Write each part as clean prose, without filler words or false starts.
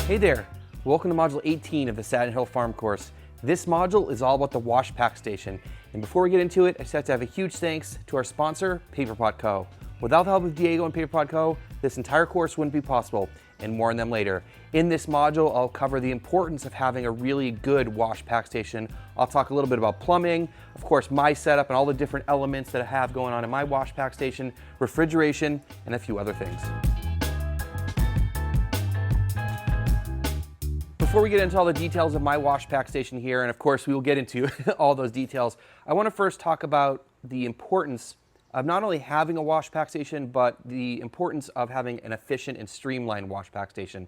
Hey there, welcome to Module 18 of the Sattin Hill Farm course. This module is all about the wash pack station. And before we get into it, I just have to have a huge thanks to our sponsor, PaperPot Co. Without the help of Diego and PaperPot Co., this entire course wouldn't be possible, and more on them later. In this module, I'll cover the importance of having a really good wash pack station. I'll talk a little bit about plumbing, of course, my setup and all the different elements that I have going on in my wash pack station, refrigeration, and a few other things. Before we get into all the details of my wash pack station here, and of course we will get into all those details, I want to first talk about the importance of not only having a wash pack station, but the importance of having an efficient and streamlined wash pack station.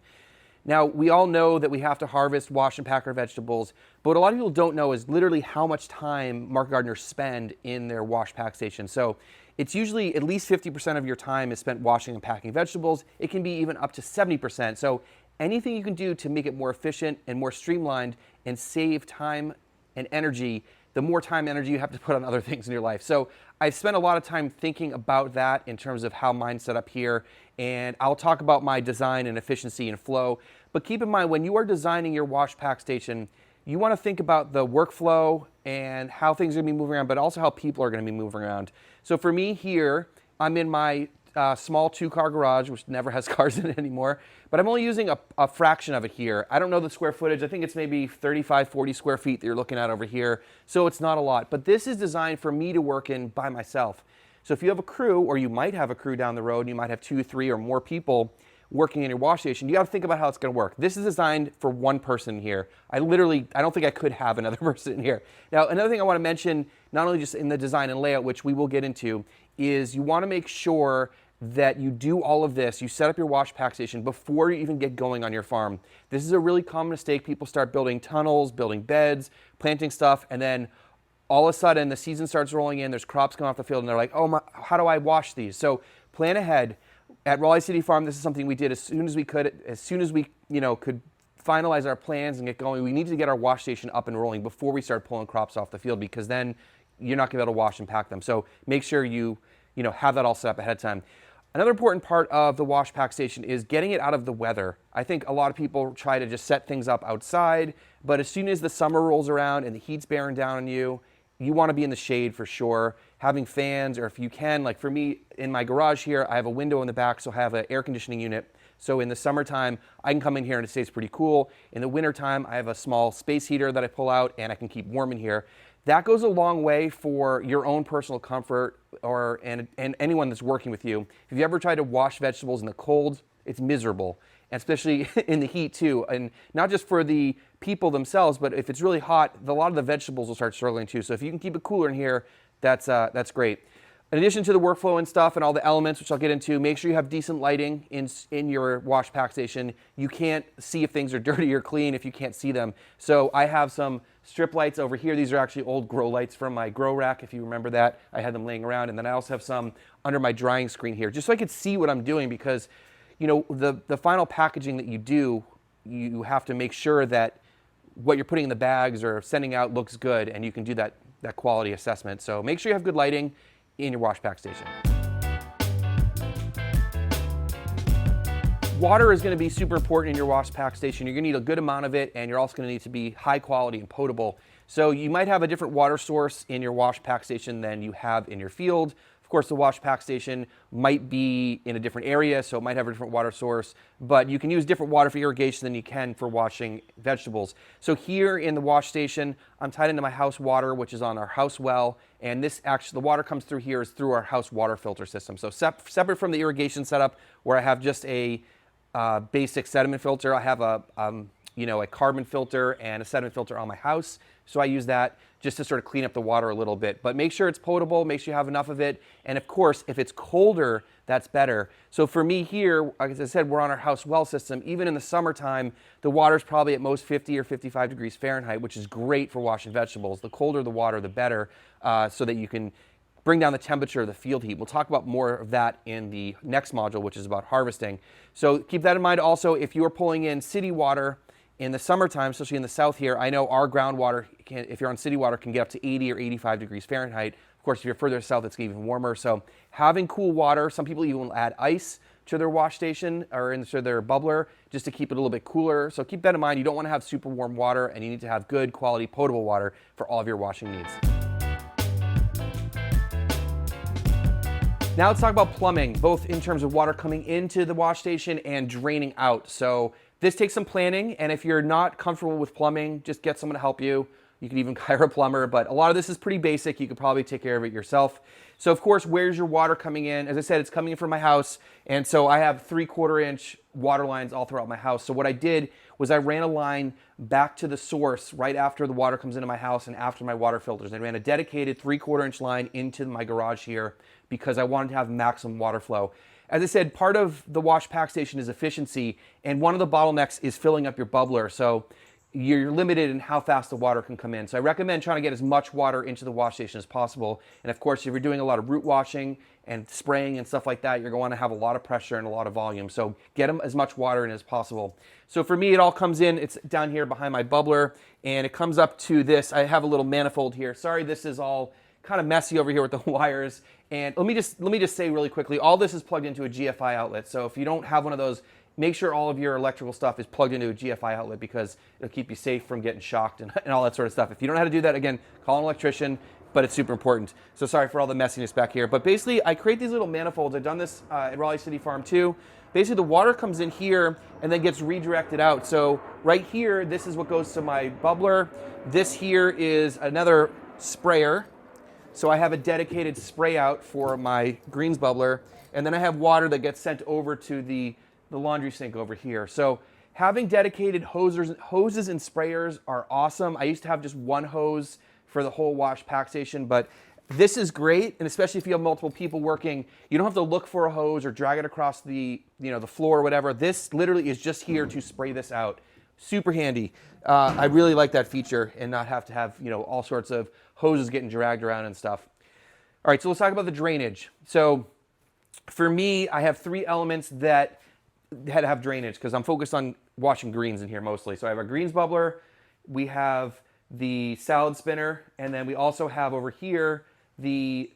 Now, we all know that we have to harvest, wash, and pack our vegetables, but what a lot of people don't know is literally how much time market gardeners spend in their wash pack station. So it's usually at least 50% of your time is spent washing and packing vegetables. It can be even up to 70%. So anything you can do to make it more efficient and more streamlined and save time and energy, the more time and energy you have to put on other things in your life. So I've spent a lot of time thinking about that in terms of how mine's set up here, and I'll talk about my design and efficiency and flow. But keep in mind, when you are designing your wash pack station, you want to think about the workflow and how things are going to be moving around, but also how people are going to be moving around. So for me here, I'm in my small 2-car garage, which never has cars in it anymore, but I'm only using a fraction of it here. I don't know the square footage. I think it's maybe 35, 40 square feet that you're looking at over here, so it's not a lot. But this is designed for me to work in by myself. So if you have a crew, or you might have a crew down the road, and you might have 2, 3, or more people working in your wash station, you got to think about how it's going to work. This is designed for one person here. I don't think I could have another person in here. Now, another thing I want to mention, not only just in the design and layout, which we will get into, is you want to make sure that you do all of this. You set up your wash pack station before you even get going on your farm. This is a really common mistake. People start building tunnels, building beds, planting stuff, and then all of a sudden the season starts rolling in, there's crops coming off the field, and they're like, oh, how do I wash these? So plan ahead. At Raleigh City Farm, this is something we did as soon as we could, could finalize our plans and get going. We needed to get our wash station up and rolling before we start pulling crops off the field, because then you're not going to be able to wash and pack them. So make sure you have that all set up ahead of time. Another important part of the wash pack station is getting it out of the weather. I think a lot of people try to just set things up outside, but as soon as the summer rolls around and the heat's bearing down on you, you want to be in the shade for sure. Having fans, or if you can, like for me in my garage here, I have a window in the back, so I have an air conditioning unit. So in the summertime, I can come in here and it stays pretty cool. In the wintertime, I have a small space heater that I pull out and I can keep warm in here. That goes a long way for your own personal comfort and anyone that's working with you. If you ever tried to wash vegetables in the cold, it's miserable, and especially in the heat too. And not just for the people themselves, but if it's really hot, a lot of the vegetables will start struggling too. So if you can keep it cooler in here, that's great. In addition to the workflow and stuff and all the elements, which I'll get into, make sure you have decent lighting in your wash pack station. You can't see if things are dirty or clean if you can't see them. So I have some strip lights over here. These are actually old grow lights from my grow rack, if you remember that. I had them laying around. And then I also have some under my drying screen here, just so I could see what I'm doing, because the final packaging that you do, you have to make sure that what you're putting in the bags or sending out looks good, and you can do that quality assessment. So make sure you have good lighting in your wash pack station. Water is going to be super important in your wash pack station. You're going to need a good amount of it, and you're also going to need to be high quality and potable. So you might have a different water source in your wash pack station than you have in your field. Of course, the wash pack station might be in a different area, so it might have a different water source, but you can use different water for irrigation than you can for washing vegetables. So here in the wash station, I'm tied into my house water, which is on our house well, and the water comes through here is through our house water filter system. So separate from the irrigation setup, where I have just a basic sediment filter, I have a carbon filter and a sediment filter on my house. So I use that just to sort of clean up the water a little bit. But make sure it's potable, make sure you have enough of it. And of course, if it's colder, that's better. So for me here, like as I said, we're on our house well system. Even in the summertime, the water's probably at most 50 or 55 degrees Fahrenheit, which is great for washing vegetables. The colder the water, the better, so that you can bring down the temperature of the field heat. We'll talk about more of that in the next module, which is about harvesting. So keep that in mind. Also, if you are pulling in city water in the summertime, especially in the south here, I know our groundwater, if you're on city water, can get up to 80 or 85 degrees Fahrenheit. Of course, if you're further south, it's even warmer. So having cool water, some people even add ice to their wash station or into their bubbler just to keep it a little bit cooler. So keep that in mind. You don't want to have super warm water, and you need to have good quality potable water for all of your washing needs. Now let's talk about plumbing, both in terms of water coming into the wash station and draining out. So this takes some planning, and if you're not comfortable with plumbing, just get someone to help you. You can even hire a plumber, but a lot of this is pretty basic. You could probably take care of it yourself. So of course, where's your water coming in? As I said, it's coming in from my house, and so I have 3/4 inch water lines all throughout my house. So what I did was I ran a line back to the source right after the water comes into my house and after my water filters. I ran a dedicated 3/4 inch line into my garage here because I wanted to have maximum water flow. As I said, part of the wash pack station is efficiency, and one of the bottlenecks is filling up your bubbler. So you're limited in how fast the water can come in. So I recommend trying to get as much water into the wash station as possible. And of course, if you're doing a lot of root washing and spraying and stuff like that, you're going to have a lot of pressure and a lot of volume. So get them as much water in as possible. So for me, it all comes in, it's down here behind my bubbler, and it comes up to this. I have a little manifold here. Sorry, this is all kind of messy over here with the wires. And let me just say really quickly, all this is plugged into a GFI outlet. So if you don't have one of those, make sure all of your electrical stuff is plugged into a GFI outlet because it'll keep you safe from getting shocked and all that sort of stuff. If you don't know how to do that, again, call an electrician, but it's super important. So sorry for all the messiness back here. But basically, I create these little manifolds. I've done this at Raleigh City Farm too. Basically, the water comes in here and then gets redirected out. So right here, this is what goes to my bubbler. This here is another sprayer. So I have a dedicated spray out for my greens bubbler. And then I have water that gets sent over to the laundry sink over here. So having dedicated hoses and sprayers are awesome. I used to have just one hose for the whole wash pack station, but this is great. And especially if you have multiple people working, you don't have to look for a hose or drag it across the floor or whatever. This literally is just here to spray this out. Super handy. I really like that feature and not have to have, all sorts of hoses getting dragged around and stuff. All right, so let's talk about the drainage. So for me, I have 3 elements that had to have drainage because I'm focused on washing greens in here mostly. So I have a greens bubbler, we have the salad spinner, and then we also have over here the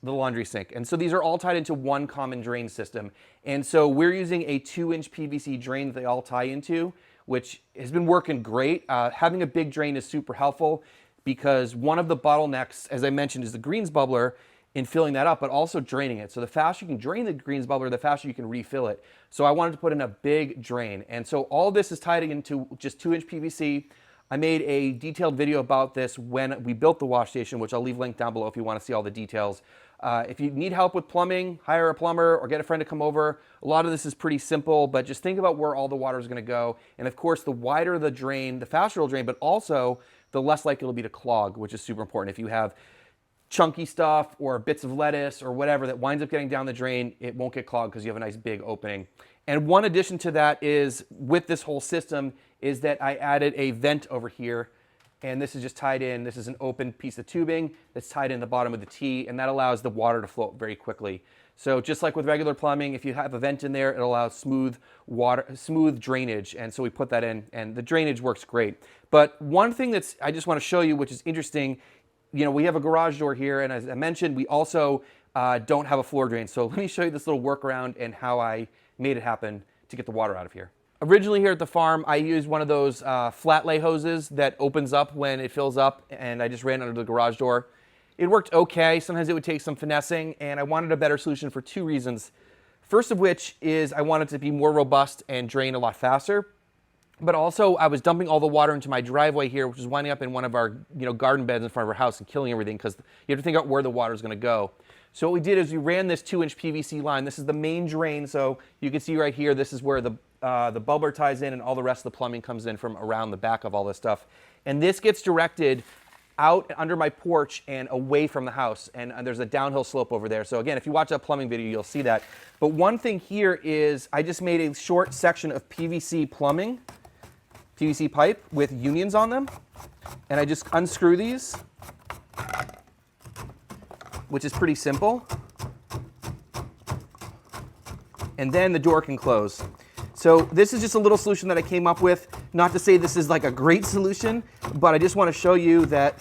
laundry sink. And so these are all tied into one common drain system. And so we're using a 2-inch PVC drain that they all tie into, which has been working great. Having a big drain is super helpful because one of the bottlenecks, as I mentioned, is the greens bubbler in filling that up, but also draining it. So the faster you can drain the greens bubbler, the faster you can refill it. So I wanted to put in a big drain. And so all this is tied into just 2-inch PVC. I made a detailed video about this when we built the wash station, which I'll leave linked down below if you want to see all the details. If you need help with plumbing, hire a plumber or get a friend to come over. A lot of this is pretty simple, but just think about where all the water is going to go. And of course, the wider the drain, the faster it'll drain, but also the less likely it'll be to clog, which is super important. If you have chunky stuff or bits of lettuce or whatever that winds up getting down the drain, it won't get clogged because you have a nice big opening. And one addition to that is with this whole system is that I added a vent over here, and this is just tied in. This is an open piece of tubing that's tied in the bottom of the T, and that allows the water to flow very quickly. So just like with regular plumbing, if you have a vent in there, it allows smooth drainage. And so we put that in, and the drainage works great. But one thing I just want to show you, which is interesting, we have a garage door here, and as I mentioned, we also don't have a floor drain. So let me show you this little workaround and how I made it happen to get the water out of here. Originally here at the farm, I used one of those flat lay hoses that opens up when it fills up, and I just ran under the garage door. It worked okay. Sometimes it would take some finessing, and I wanted a better solution for 2 reasons. First of which is I wanted it to be more robust and drain a lot faster. But also, I was dumping all the water into my driveway here, which is winding up in one of our garden beds in front of our house and killing everything because you have to think out where the water is going to go. So what we did is we ran this 2-inch PVC line. This is the main drain, so you can see right here, this is where the bubbler ties in and all the rest of the plumbing comes in from around the back of all this stuff. And this gets directed out under my porch and away from the house, and there's a downhill slope over there. So again, if you watch that plumbing video, you'll see that. But one thing here is I just made a short section of PVC plumbing, PVC pipe with unions on them, and I just unscrew these, which is pretty simple, and then the door can close. So this is just a little solution that I came up with. Not to say this is like a great solution, but I just want to show you that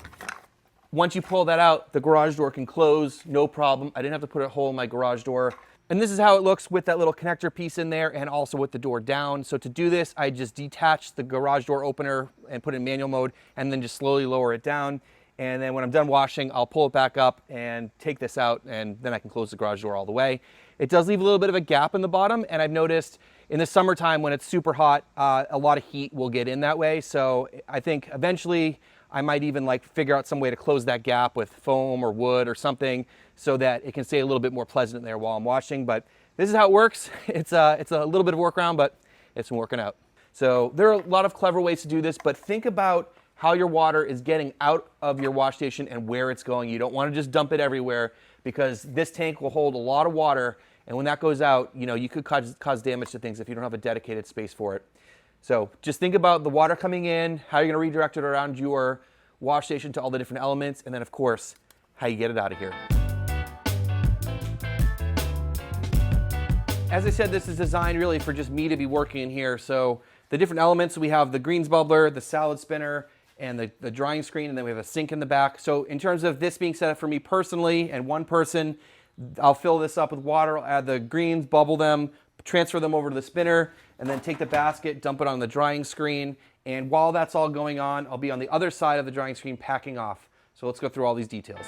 Once you pull that out, the garage door can close, no problem. I didn't have to put a hole in my garage door. And this is how it looks with that little connector piece in there and also with the door down. So to do this, I just detach the garage door opener and put it in manual mode and then just slowly lower it down. And then when I'm done washing, I'll pull it back up and take this out, and then I can close the garage door all the way. It does leave a little bit of a gap in the bottom, and I've noticed in the summertime when it's super hot, a lot of heat will get in that way. So I think eventually I might even like figure out some way to close that gap with foam or wood or something so that it can stay a little bit more pleasant in there while I'm washing. But this is how it works. It's a little bit of a workaround, but it's been working out. So there are a lot of clever ways to do this, but think about how your water is getting out of your wash station and where it's going. You don't want to just dump it everywhere because this tank will hold a lot of water, and when that goes out, you could cause damage to things if you don't have a dedicated space for it. So just think about the water coming in, how you're going to redirect it around your wash station to all the different elements, and then of course, how you get it out of here. As I said, this is designed really for just me to be working in here. So the different elements, we have the greens bubbler, the salad spinner, and the drying screen, and then we have a sink in the back. So in terms of this being set up for me personally and one person, I'll fill this up with water, I'll add the greens, bubble them, transfer them over to the spinner, and then take the basket, dump it on the drying screen. And while that's all going on, I'll be on the other side of the drying screen packing off. So let's go through all these details.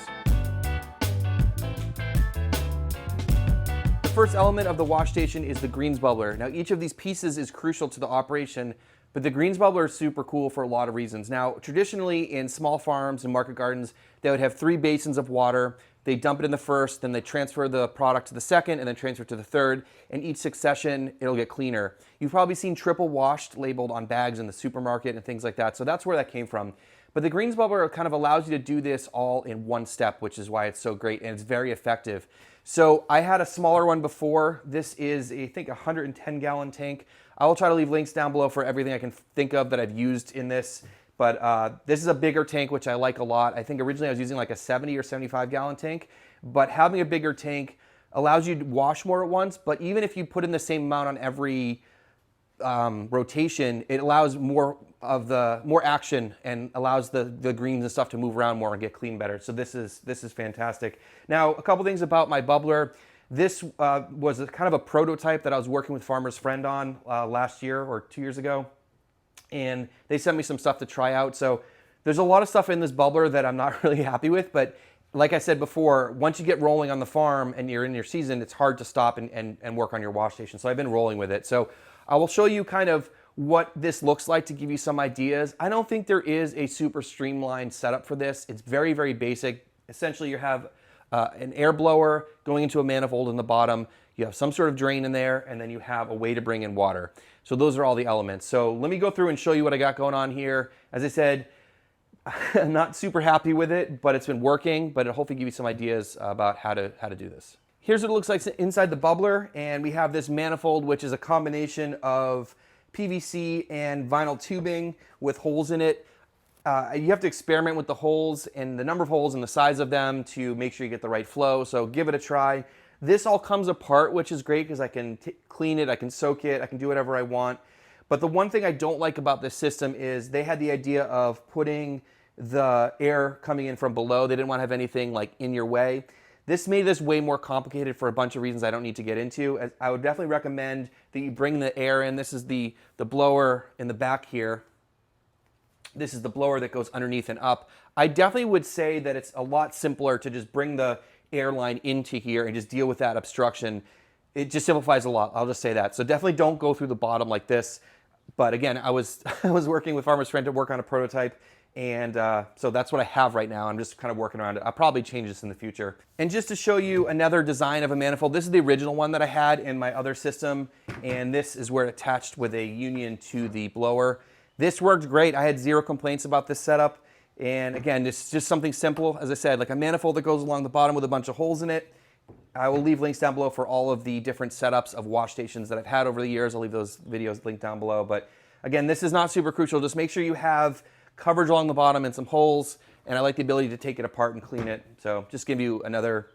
The first element of the wash station is the greens bubbler. Now each of these pieces is crucial to the operation, but the greens bubbler is super cool for a lot of reasons. Now, traditionally in small farms and market gardens, they would have 3 basins of water. They dump it in the first, then they transfer the product to the second, and then transfer it to the third. And each succession, it'll get cleaner. You've probably seen triple washed labeled on bags in the supermarket and things like that. So that's where that came from. But the greens bubbler kind of allows you to do this all in one step, which is why it's so great and it's very effective. So I had a smaller one before. This is, I think, a 110-gallon tank. I will try to leave links down below for everything I can think of that I've used in this. But this is a bigger tank, which I like a lot. I think originally I was using like a 70 or 75-gallon tank. But having a bigger tank allows you to wash more at once. But even if you put in the same amount on every rotation, it allows more action and allows the greens and stuff to move around more and get clean better. So this is fantastic. Now, a couple things about my bubbler. This was kind of a prototype that I was working with Farmer's Friend on last year or 2 years ago. And they sent me some stuff to try out. So there's a lot of stuff in this bubbler that I'm not really happy with. But like I said before, once you get rolling on the farm and you're in your season, it's hard to stop and work on your wash station. So I've been rolling with it. So I will show you kind of what this looks like to give you some ideas. I don't think there is a super streamlined setup for this. It's very, very basic. Essentially, you have an air blower going into a manifold in the bottom. You have some sort of drain in there, and then you have a way to bring in water. So those are all the elements. So let me go through and show you what I got going on here. As I said, I'm not super happy with it, but it's been working, but it'll hopefully give you some ideas about how to do this. Here's what it looks like inside the bubbler, and we have this manifold, which is a combination of PVC and vinyl tubing with holes in it. You have to experiment with the holes and the number of holes and the size of them to make sure you get the right flow, so give it a try. This all comes apart, which is great because I can clean it, I can soak it, I can do whatever I want. But the one thing I don't like about this system is they had the idea of putting the air coming in from below. They didn't want to have anything like in your way. This made this way more complicated for a bunch of reasons I don't need to get into. I would definitely recommend that you bring the air in. This is the blower in the back here. This is the blower that goes underneath and up. I definitely would say that it's a lot simpler to just bring the air line into here and just deal with that obstruction. It just simplifies a lot. I'll just say that. So definitely don't go through the bottom like this. But again, I was working with Farmer's Friend to work on a prototype. And so that's what I have right now. I'm just kind of working around it. I'll probably change this in the future. And just to show you another design of a manifold, this is the original one that I had in my other system. And this is where it attached with a union to the blower. This worked great. I had 0 complaints about this setup. And again, it's just something simple, as I said, like a manifold that goes along the bottom with a bunch of holes in it. I will leave links down below for all of the different setups of wash stations that I've had over the years. I'll leave those videos linked down below. But again, this is not super crucial. Just make sure you have coverage along the bottom and some holes. And I like the ability to take it apart and clean it. So just give you another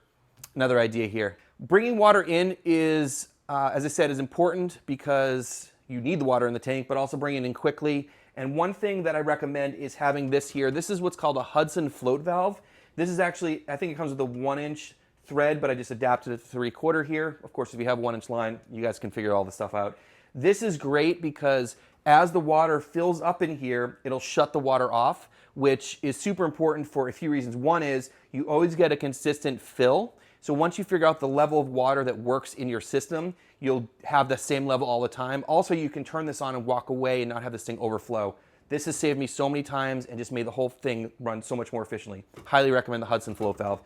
idea here. Bringing water in is, as I said, is important because you need the water in the tank, but also bring it in quickly. And one thing that I recommend is having this here. This is what's called a Hudson float valve. This is actually, I think it comes with a 1-inch thread, but I just adapted it to 3/4 here. Of course, if you have a 1-inch line, you guys can figure all this stuff out. This is great because as the water fills up in here, it'll shut the water off, which is super important for a few reasons. One is you always get a consistent fill. So once you figure out the level of water that works in your system, you'll have the same level all the time. Also, you can turn this on and walk away and not have this thing overflow. This has saved me so many times and just made the whole thing run so much more efficiently. Highly recommend the Hudson float valve.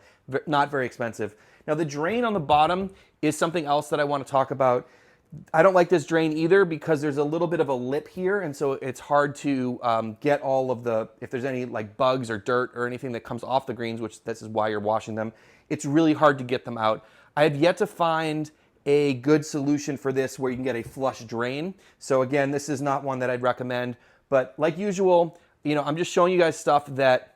Not very expensive. Now the drain on the bottom is something else that I want to talk about. I don't like this drain either because there's a little bit of a lip here, and so it's hard to get all of the, if there's any like bugs or dirt or anything that comes off the greens, which this is why you're washing them, it's really hard to get them out. I have yet to find a good solution for this where you can get a flush drain. So again, this is not one that I'd recommend, but like usual, you know, I'm just showing you guys stuff that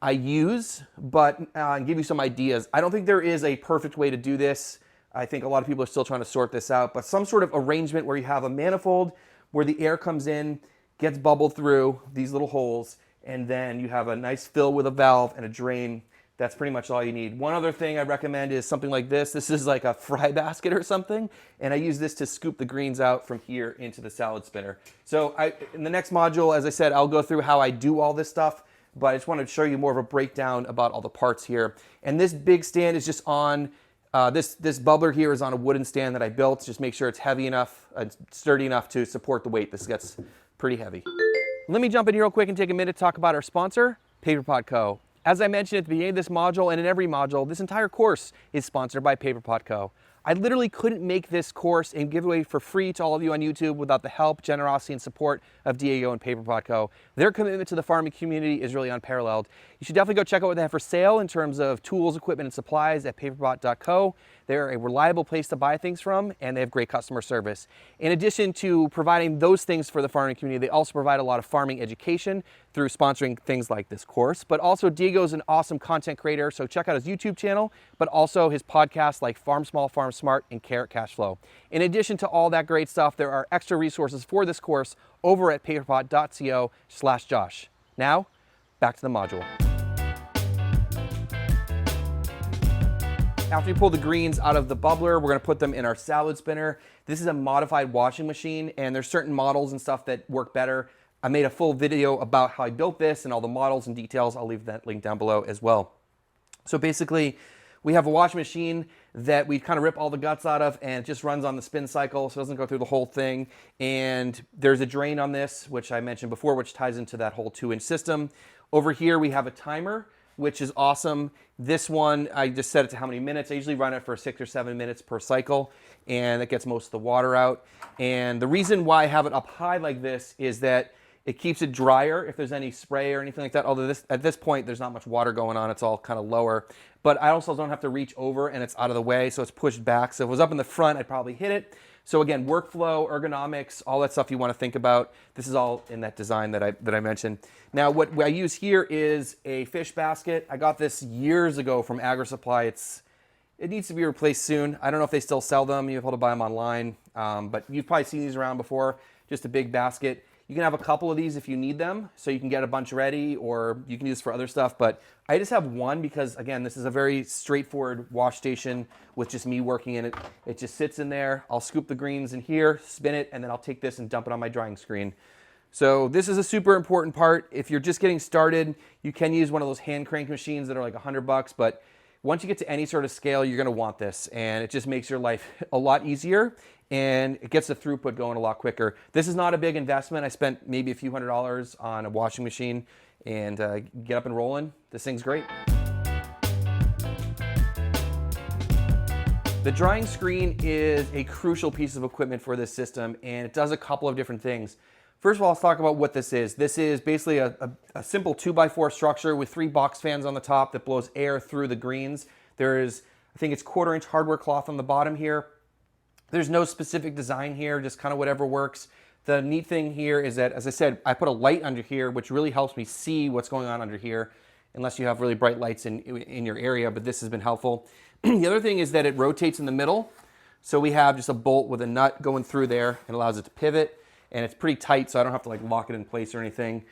I use, but give you some ideas. I don't think there is a perfect way to do this. I think a lot of people are still trying to sort this out, but some sort of arrangement where you have a manifold where the air comes in, gets bubbled through these little holes, and then you have a nice fill with a valve and a drain. That's pretty much all you need. One other thing I recommend is something like this. This is like a fry basket or something, and I use this to scoop the greens out from here into the salad spinner. So in the next module, as I said, I'll go through how I do all this stuff, but I just wanted to show you more of a breakdown about all the parts here. And this big stand is just on, this bubbler here is on a wooden stand that I built. Just make sure it's heavy enough, sturdy enough to support the weight. This gets pretty heavy. Let me jump in here real quick and take a minute to talk about our sponsor, PaperPot Co. As I mentioned at the beginning of this module and in every module, this entire course is sponsored by PaperPot Co. I literally couldn't make this course and give away for free to all of you on YouTube without the help, generosity, and support of Diego and PaperPot Co. Their commitment to the farming community is really unparalleled. You should definitely go check out what they have for sale in terms of tools, equipment, and supplies at paperpot.co. They're a reliable place to buy things from, and they have great customer service. In addition to providing those things for the farming community, they also provide a lot of farming education through sponsoring things like this course. But also, Diego's an awesome content creator, so check out his YouTube channel, but also his podcasts like Farm Small, Farm Smart, and Carrot Cash Flow. In addition to all that great stuff, there are extra resources for this course over at paperpot.co/Josh. Now, back to the module. After you pull the greens out of the bubbler, we're gonna put them in our salad spinner. This is a modified washing machine, and there's certain models and stuff that work better. I made a full video about how I built this and all the models and details. I'll leave that link down below as well. So basically, we have a washing machine that we kind of rip all the guts out of, and it just runs on the spin cycle, so it doesn't go through the whole thing. And there's a drain on this, which I mentioned before, which ties into that whole 2-inch system. Over here, we have a timer, which is awesome. This one, I just set it to how many minutes. I usually run it for 6 or 7 minutes per cycle, and it gets most of the water out. And the reason why I have it up high like this is that it keeps it drier if there's any spray or anything like that. Although at this point, there's not much water going on. It's all kind of lower. But I also don't have to reach over, and it's out of the way, so it's pushed back. So if it was up in the front, I'd probably hit it. So again, workflow, ergonomics, all that stuff you want to think about. This is all in that design that I mentioned. Now, what I use here is a fish basket. I got this years ago from Agri Supply. It needs to be replaced soon. I don't know if they still sell them. You're able to buy them online, but you've probably seen these around before. Just a big basket. You can have a couple of these if you need them, so you can get a bunch ready, or you can use for other stuff. But I just have one because, again, this is a very straightforward wash station with just me working in it. It just sits in there. I'll scoop the greens in here, spin it, and then I'll take this and dump it on my drying screen. So this is a super important part. If you're just getting started, you can use one of those hand crank machines that are like $100, but once you get to any sort of scale, you're gonna want this, and it just makes your life a lot easier, and it gets the throughput going a lot quicker. This is not a big investment. I spent maybe a few $100s on a washing machine, and get up and rolling. This thing's great. The drying screen is a crucial piece of equipment for this system, and it does a couple of different things. First of all, let's talk about what this is. This is basically a simple 2x4 structure with 3 box fans on the top that blows air through the greens. There is, I think it's 1/4-inch hardware cloth on the bottom here. There's no specific design here, just kind of whatever works. The neat thing here is that, as I said, I put a light under here, which really helps me see what's going on under here, unless you have really bright lights in your area, but this has been helpful. The other thing is that it rotates in the middle. So we have just a bolt with a nut going through there and allows it to pivot. and it's pretty tight, so I don't have to like lock it in place or anything.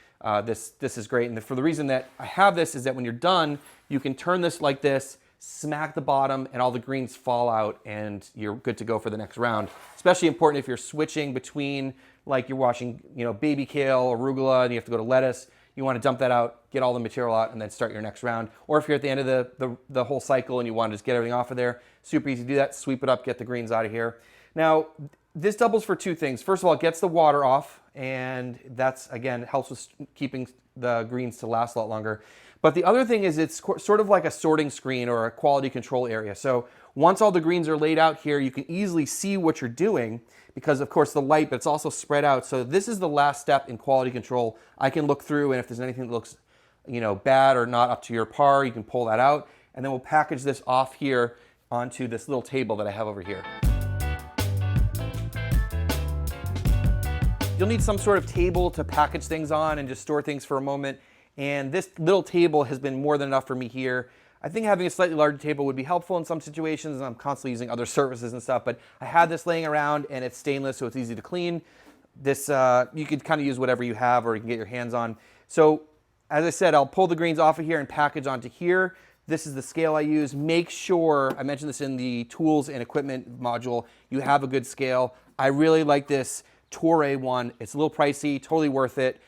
This is great, and for the reason that I have this is that when you're done, you can turn this like this, smack the bottom, and all the greens fall out, and you're good to go for the next round. Especially important if you're switching between, like you're washing, baby kale, arugula, and you have to go to lettuce. You want to dump that out, get all the material out, and then start your next round. Or if you're at the end of the whole cycle and you want to just get everything off of there, super easy to do that. Sweep it up, get the greens out of here. Now, this doubles for two things. First of all, it gets the water off, and that's, again, helps with keeping the greens to last a lot longer. But the other thing is it's sort of like a sorting screen or a quality control area. So once all the greens are laid out here, you can easily see what you're doing because, of course, the light, but it's also spread out. So this is the last step in quality control. I can look through, and if there's anything that looks, bad or not up to your par, you can pull that out. And then we'll package this off here onto this little table that I have over here. You'll need some sort of table to package things on and just store things for a moment. And this little table has been more than enough for me here. I think having a slightly larger table would be helpful in some situations, and I'm constantly using other surfaces and stuff, but I had this laying around, and it's stainless, so it's easy to clean. This, you could kind of use whatever you have or you can get your hands on. So, as I said, I'll pull the greens off of here and package onto here. This is the scale I use. Make sure, I mentioned this in the tools and equipment module, you have a good scale. I really like this Torre one. It's a little pricey, totally worth it.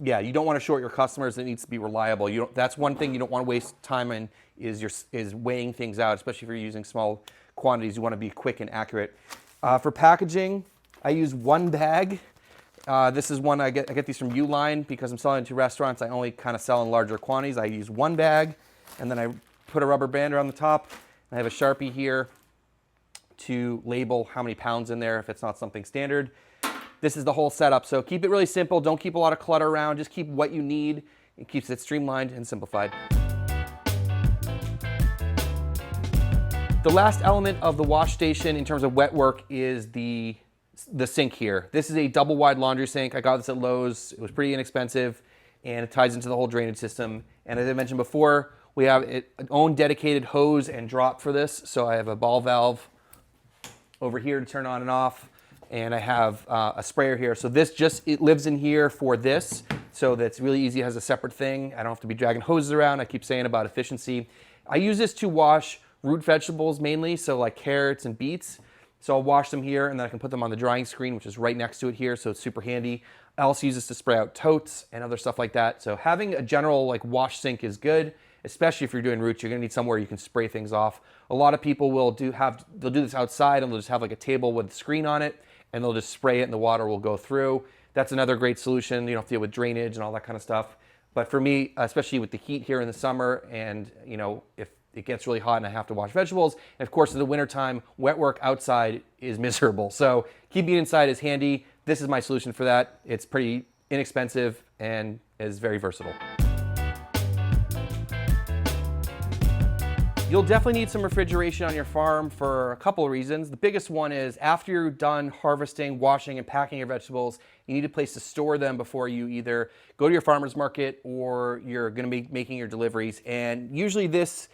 Yeah, you don't want to short your customers. It needs to be reliable. That's one thing you don't want to waste time in is weighing things out, especially if you're using small quantities. You want to be quick and accurate. For packaging, I use one bag. This is one I get these from Uline because I'm selling to restaurants. I only kind of sell in larger quantities. I use one bag, and then I put a rubber band around the top. I have a Sharpie here to label how many pounds in there if it's not something standard. This is the whole setup, so keep it really simple. Don't keep a lot of clutter around. Just keep what you need. It keeps it streamlined and simplified. The last element of the wash station in terms of wet work is the sink here. This is a double wide laundry sink. I got this at Lowe's. It was pretty inexpensive, and it ties into the whole drainage system. And as I mentioned before, we have an own dedicated hose and drop for this. So I have a ball valve over here to turn on and off. And I have a sprayer here. So this it lives in here for this. So that's really easy. It has a separate thing. I don't have to be dragging hoses around. I keep saying about efficiency. I use this to wash root vegetables mainly. So like carrots and beets. So I'll wash them here and then I can put them on the drying screen, which is right next to it here. So it's super handy. I also use this to spray out totes and other stuff like that. So having a general like wash sink is good, especially if you're doing roots. You're gonna need somewhere you can spray things off. A lot of people will they'll do this outside and they'll just have like a table with a screen on it, and they'll just spray it and the water will go through. That's another great solution. You don't have to deal with drainage and all that kind of stuff. But for me, especially with the heat here in the summer, and if it gets really hot and I have to wash vegetables, and of course in the wintertime, wet work outside is miserable. So keeping it inside is handy. This is my solution for that. It's pretty inexpensive and is very versatile. You'll definitely need some refrigeration on your farm for a couple of reasons. The biggest one is after you're done harvesting, washing, and packing your vegetables, you need a place to store them before you either go to your farmer's market or you're gonna be making your deliveries. And usually this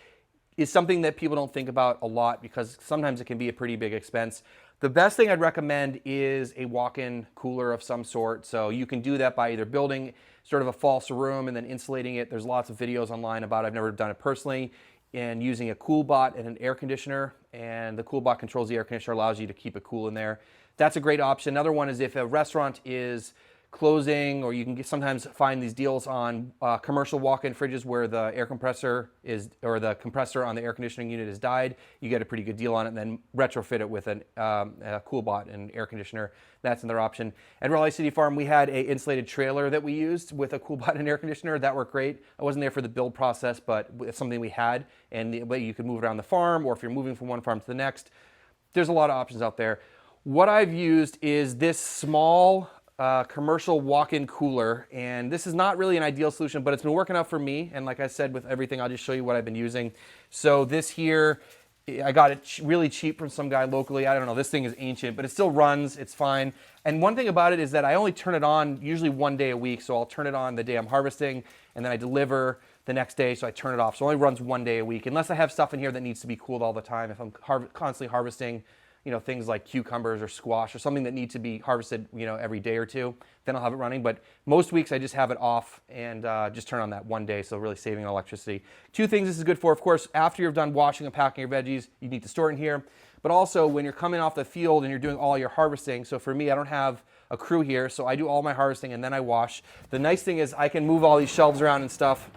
is something that people don't think about a lot because sometimes it can be a pretty big expense. The best thing I'd recommend is a walk-in cooler of some sort. So you can do that by either building sort of a false room and then insulating it. There's lots of videos online about it. I've never done it personally. And using a CoolBot and an air conditioner, and the CoolBot controls the air conditioner, allows you to keep it cool in there. That's a great option. Another one is if a restaurant is closing, or you can sometimes find these deals on commercial walk-in fridges where the air compressor or the compressor on the air conditioning unit has died. You get a pretty good deal on it, and then retrofit it with a CoolBot and air conditioner. That's another option. At Raleigh City Farm, we had an insulated trailer that we used with a CoolBot and air conditioner. That worked great. I wasn't there for the build process, but it's something we had, and the way you could move around the farm, or if you're moving from one farm to the next, there's a lot of options out there. What I've used is this small commercial walk-in cooler, and this is not really an ideal solution, but it's been working out for me. And like I said, with everything, I'll just show you what I've been using. So this here, I got it really cheap from some guy locally. I don't know, this thing is ancient, but it still runs, it's fine. And one thing about it is that I only turn it on usually one day a week. So I'll turn it on the day I'm harvesting, and then I deliver the next day, so I turn it off. So it only runs one day a week, unless I have stuff in here that needs to be cooled all the time. If I'm constantly harvesting, things like cucumbers or squash or something that need to be harvested, every day or two, then I'll have it running. But most weeks I just have it off and just turn on that one day, so really saving electricity. Two things this is good for, of course, after you're done washing and packing your veggies, you need to store it in here. But also when you're coming off the field and you're doing all your harvesting, so for me, I don't have a crew here, so I do all my harvesting and then I wash. The nice thing is I can move all these shelves around and stuff.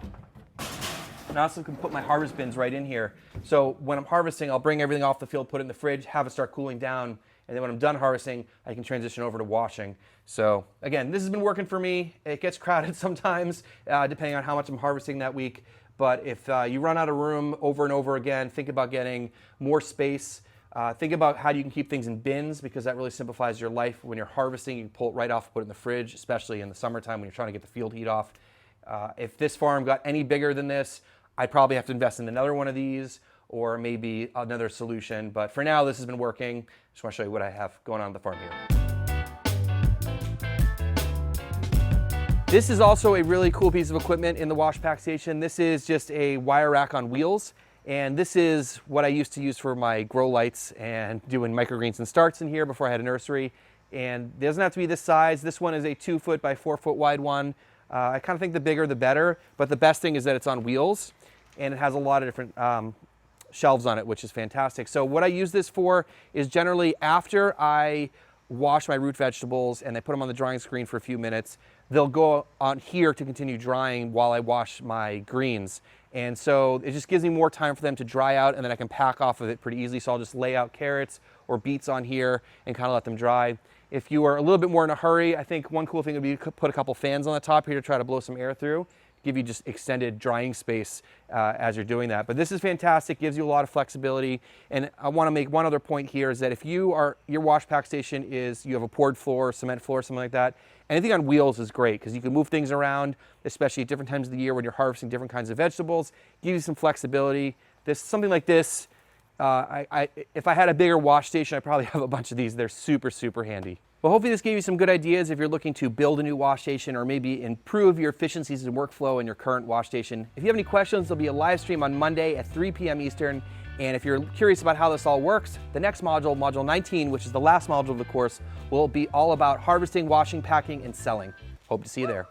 And I also can put my harvest bins right in here. So when I'm harvesting, I'll bring everything off the field, put it in the fridge, have it start cooling down, and then when I'm done harvesting, I can transition over to washing. So again, this has been working for me. It gets crowded sometimes, depending on how much I'm harvesting that week. But if you run out of room over and over again, think about getting more space. Think about how you can keep things in bins, because that really simplifies your life. When you're harvesting, you can pull it right off, put it in the fridge, especially in the summertime when you're trying to get the field heat off. If this farm got any bigger than this, I'd probably have to invest in another one of these or maybe another solution. But for now, this has been working. Just want to show you what I have going on at the farm here. This is also a really cool piece of equipment in the wash pack station. This is just a wire rack on wheels. And this is what I used to use for my grow lights and doing microgreens and starts in here before I had a nursery. And it doesn't have to be this size. This one is a 2 foot by 4 foot wide one. I kind of think the bigger the better, but the best thing is that it's on wheels and it has a lot of different shelves on it, which is fantastic. So what I use this for is generally after I wash my root vegetables and I put them on the drying screen for a few minutes, they'll go on here to continue drying while I wash my greens. And so it just gives me more time for them to dry out, and then I can pack off of it pretty easily. So I'll just lay out carrots or beets on here and kind of let them dry. If you are a little bit more in a hurry, I think one cool thing would be to put a couple fans on the top here to try to blow some air through, give you just extended drying space as you're doing that. But this is fantastic, gives you a lot of flexibility. And I want to make one other point here is that if your wash pack station is, you have a poured floor, cement floor, something like that, anything on wheels is great because you can move things around, especially at different times of the year when you're harvesting different kinds of vegetables, give you some flexibility. Something like this, if I had a bigger wash station, I'd probably have a bunch of these. They're super, super handy. Well, hopefully this gave you some good ideas if you're looking to build a new wash station or maybe improve your efficiencies and workflow in your current wash station. If you have any questions, there'll be a live stream on Monday at 3 p.m. Eastern. And if you're curious about how this all works, the next module, module 19, which is the last module of the course, will be all about harvesting, washing, packing, and selling. Hope to see you there.